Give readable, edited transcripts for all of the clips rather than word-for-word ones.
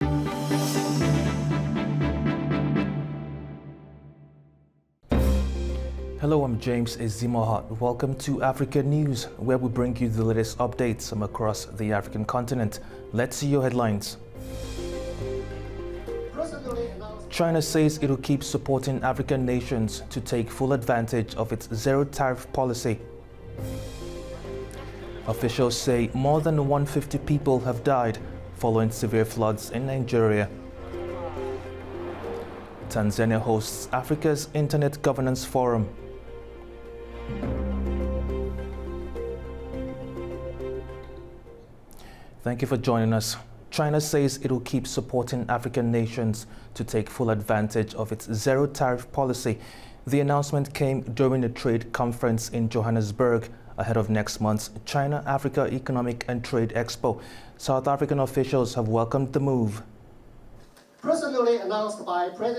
Hello, I'm James Ezimoha. Welcome to Africa News, where we bring you the latest updates from across the African continent. Let's see your headlines. China says it will keep supporting African nations to take full advantage of its zero-tariff policy. Officials say more than 150 people have died following severe floods in Nigeria. Tanzania hosts Africa's Internet Governance Forum. Thank you for joining us. China says it will keep supporting African nations to take full advantage of its zero-tariff policy. The announcement came during a trade conference in Johannesburg ahead of next month's China-Africa Economic and Trade Expo. South African officials have welcomed the move.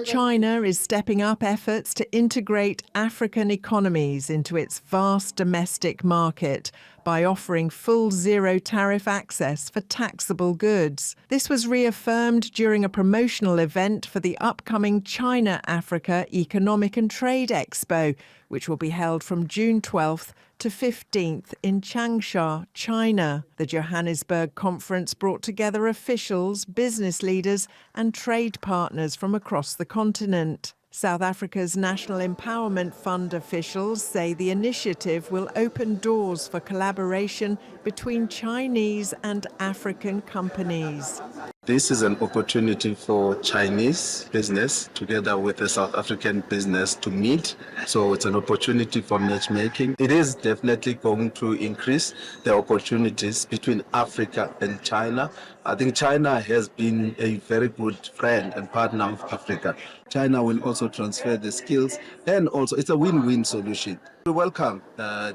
China is stepping up efforts to integrate African economies into its vast domestic market by offering full zero-tariff access for taxable goods. This was reaffirmed during a promotional event for the upcoming China-Africa Economic and Trade Expo, which will be held from June 12th to 15th in Changsha, China. The Johannesburg conference brought together officials, business leaders and trade partners from across the continent. South Africa's National Empowerment Fund officials say the initiative will open doors for collaboration between Chinese and African companies. This is an opportunity for Chinese business together with the South African business to meet. So it's an opportunity for matchmaking. It is definitely going to increase the opportunities between Africa and China. I think China has been a very good friend and partner of Africa. China will also transfer the skills, and also it's a win-win solution. We welcome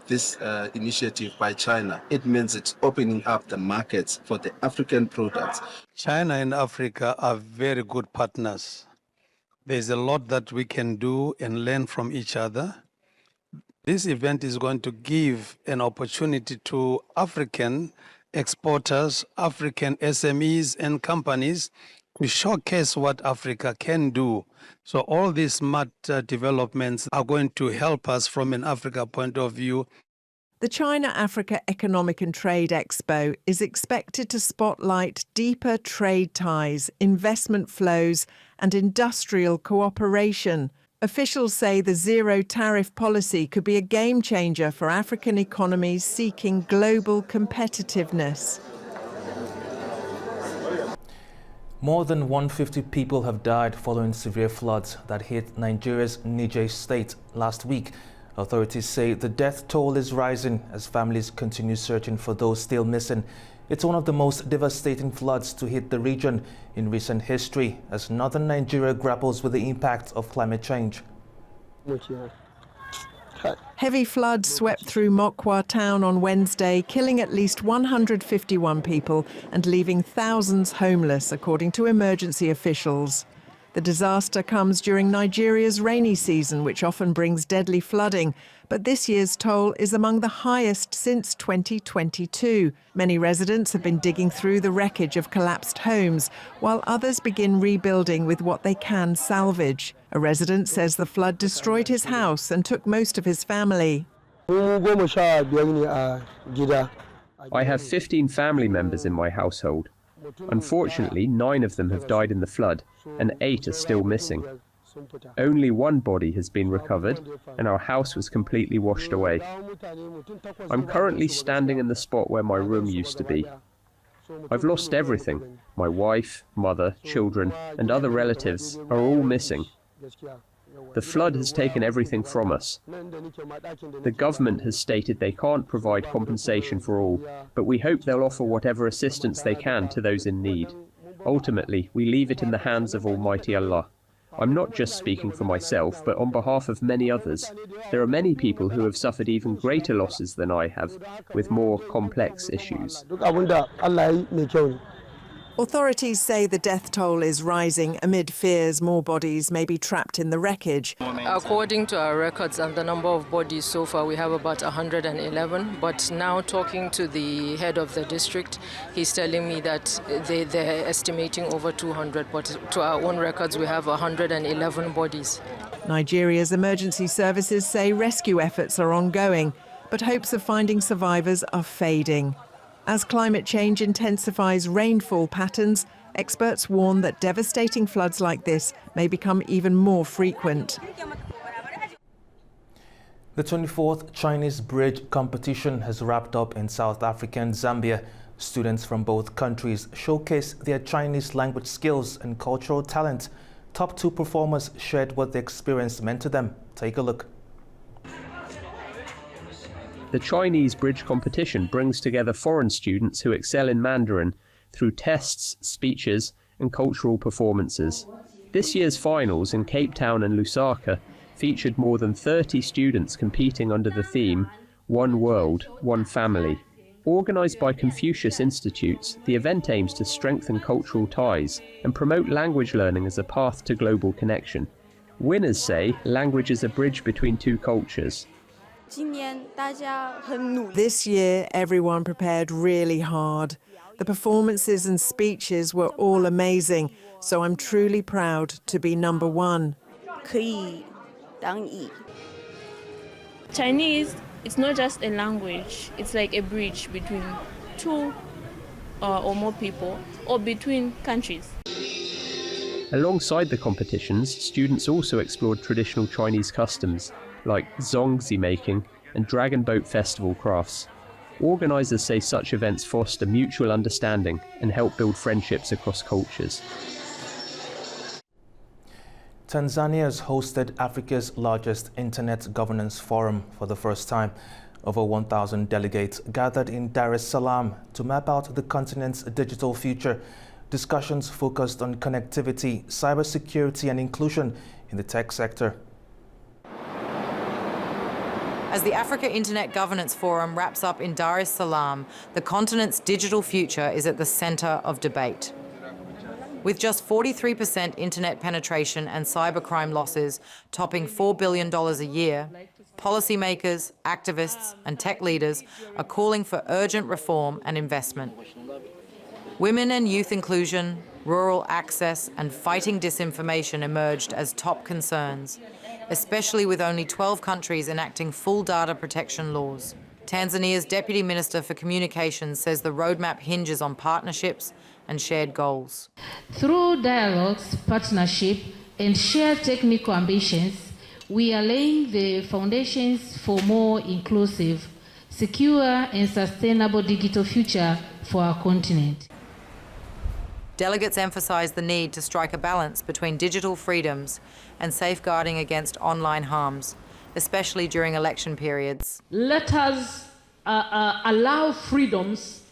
this initiative by China. It means it's opening up the markets for the African products. China and Africa are very good partners. There's a lot that we can do and learn from each other. This event is going to give an opportunity to African exporters, African SMEs and companies to showcase what Africa can do. So all these smart developments are going to help us from an Africa point of view. The China-Africa Economic and Trade Expo is expected to spotlight deeper trade ties, investment flows and industrial cooperation. Officials say the zero-tariff policy could be a game-changer for African economies seeking global competitiveness. More than 150 people have died following severe floods that hit Nigeria's Niger state last week. Authorities say the death toll is rising as families continue searching for those still missing. It's one of the most devastating floods to hit the region in recent history as northern Nigeria grapples with the impact of climate change. Heavy floods swept through Mokwa town on Wednesday, killing at least 151 people and leaving thousands homeless, according to emergency officials. The disaster comes during Nigeria's rainy season, which often brings deadly flooding. But this year's toll is among the highest since 2022. Many residents have been digging through the wreckage of collapsed homes, while others begin rebuilding with what they can salvage. A resident says the flood destroyed his house and took most of his family. I have 15 family members in my household. Unfortunately, 9 of them have died in the flood, and 8 are still missing. Only 1 body has been recovered, and our house was completely washed away. I'm currently standing in the spot where my room used to be. I've lost everything. My wife, mother, children, and other relatives are all missing. The flood has taken everything from us. The government has stated they can't provide compensation for all, but we hope they'll offer whatever assistance they can to those in need. Ultimately, we leave it in the hands of Almighty Allah. I'm not just speaking for myself, but on behalf of many others. There are many people who have suffered even greater losses than I have, with more complex issues. Authorities say the death toll is rising amid fears more bodies may be trapped in the wreckage. According to our records and the number of bodies so far, we have about 111. But now talking to the head of the district, he's telling me that they're estimating over 200. But to our own records, we have 111 bodies. Nigeria's emergency services say rescue efforts are ongoing, but hopes of finding survivors are fading. As climate change intensifies rainfall patterns, experts warn that devastating floods like this may become even more frequent. The 24th Chinese Bridge competition has wrapped up in South Africa and Zambia. Students from both countries showcased their Chinese language skills and cultural talent. Top two performers shared what the experience meant to them. Take a look. The Chinese Bridge competition brings together foreign students who excel in Mandarin through tests, speeches and cultural performances. This year's finals in Cape Town and Lusaka featured more than 30 students competing under the theme One World, One Family. Organised by Confucius Institutes, the event aims to strengthen cultural ties and promote language learning as a path to global connection. Winners say language is a bridge between two cultures. This year, everyone prepared really hard. The performances and speeches were all amazing, so I'm truly proud to be number one. Chinese, it's not just a language, it's like a bridge between two or more people, or between countries. Alongside the competitions, students also explored traditional Chinese customs, like zongzi making and dragon boat festival crafts. Organisers say such events foster mutual understanding and help build friendships across cultures. Tanzania has hosted Africa's largest Internet Governance Forum for the first time. Over 1,000 delegates gathered in Dar es Salaam to map out the continent's digital future. Discussions focused on connectivity, cybersecurity and inclusion in the tech sector. As the Africa Internet Governance Forum wraps up in Dar es Salaam, the continent's digital future is at the centre of debate. With just 43% internet penetration and cybercrime losses topping $4 billion a year, policymakers, activists and tech leaders are calling for urgent reform and investment. Women and youth inclusion, rural access and fighting disinformation emerged as top concerns, especially with only 12 countries enacting full data protection laws. Tanzania's Deputy Minister for Communications says the roadmap hinges on partnerships and shared goals. Through dialogues, partnership, and shared technical ambitions, we are laying the foundations for more inclusive, secure, and sustainable digital future for our continent. Delegates emphasised the need to strike a balance between digital freedoms and safeguarding against online harms, especially during election periods. Let us allow freedoms,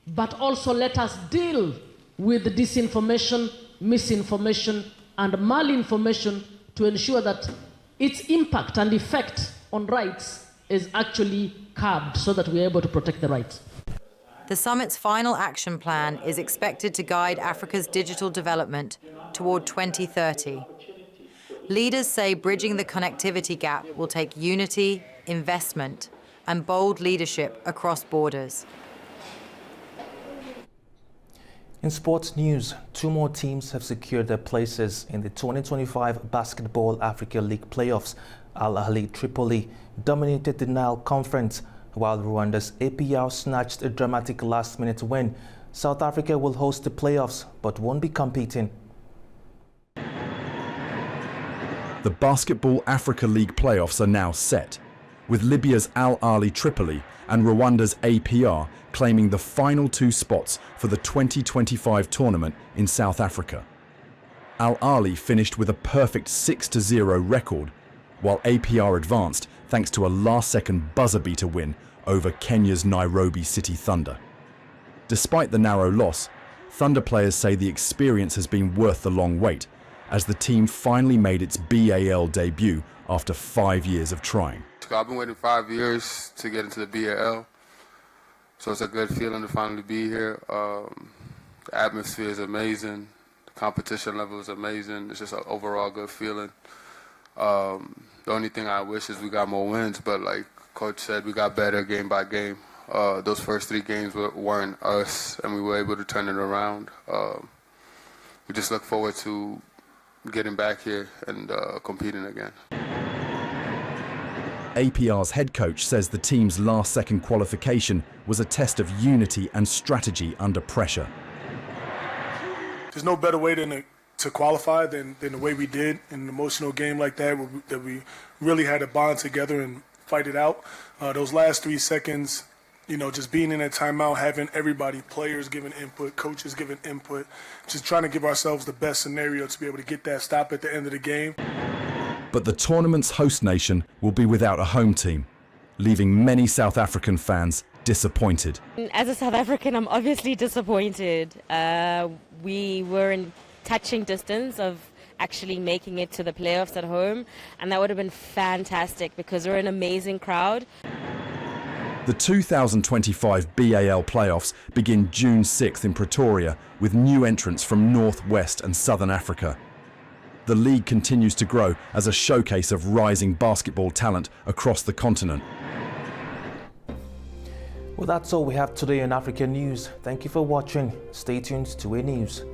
but also let us deal with disinformation, misinformation, and malinformation to ensure that its impact and effect on rights is actually curbed so that we are able to protect the rights. The summit's final action plan is expected to guide Africa's digital development toward 2030. Leaders say bridging the connectivity gap will take unity, investment, and bold leadership across borders. In sports news, two more teams have secured their places in the 2025 Basketball Africa League playoffs. Al Ahly Tripoli dominated the Nile Conference, while Rwanda's APR snatched a dramatic last-minute win. South Africa will host the playoffs, but won't be competing. The Basketball Africa League playoffs are now set, with Libya's Al Ahly Tripoli and Rwanda's APR claiming the final two spots for the 2025 tournament in South Africa. Al Ahly finished with a perfect 6-0 record, while APR advanced thanks to a last-second buzzer-beater win over Kenya's Nairobi City Thunder. Despite the narrow loss, Thunder players say the experience has been worth the long wait, as the team finally made its BAL debut after 5 years of trying. I've been waiting 5 years to get into the BAL, so it's a good feeling to finally be here. The atmosphere is amazing. The competition level is amazing. It's just an overall good feeling. The only thing I wish is we got more wins, but like Coach said, we got better game by game. Those first 3 games weren't us, and we were able to turn it around. We just look forward to getting back here and competing again. APR's head coach says the team's last-second qualification was a test of unity and strategy under pressure. There's no better way to qualify than the way we did in an emotional game like that, that we really had to bond together and fight it out. Those last 3 seconds, just being in a timeout, having everybody, players giving input, coaches giving input, just trying to give ourselves the best scenario to be able to get that stop at the end of the game. But the tournament's host nation will be without a home team, leaving many South African fans disappointed. As a South African, I'm obviously disappointed. We were in touching distance of actually making it to the playoffs at home, and that would have been fantastic because we're an amazing crowd. The 2025 BAL playoffs begin June 6th in Pretoria with new entrants from North, West and Southern Africa. The league continues to grow as a showcase of rising basketball talent across the continent. Well, that's all we have today in African News. Thank you for watching. Stay tuned to A News.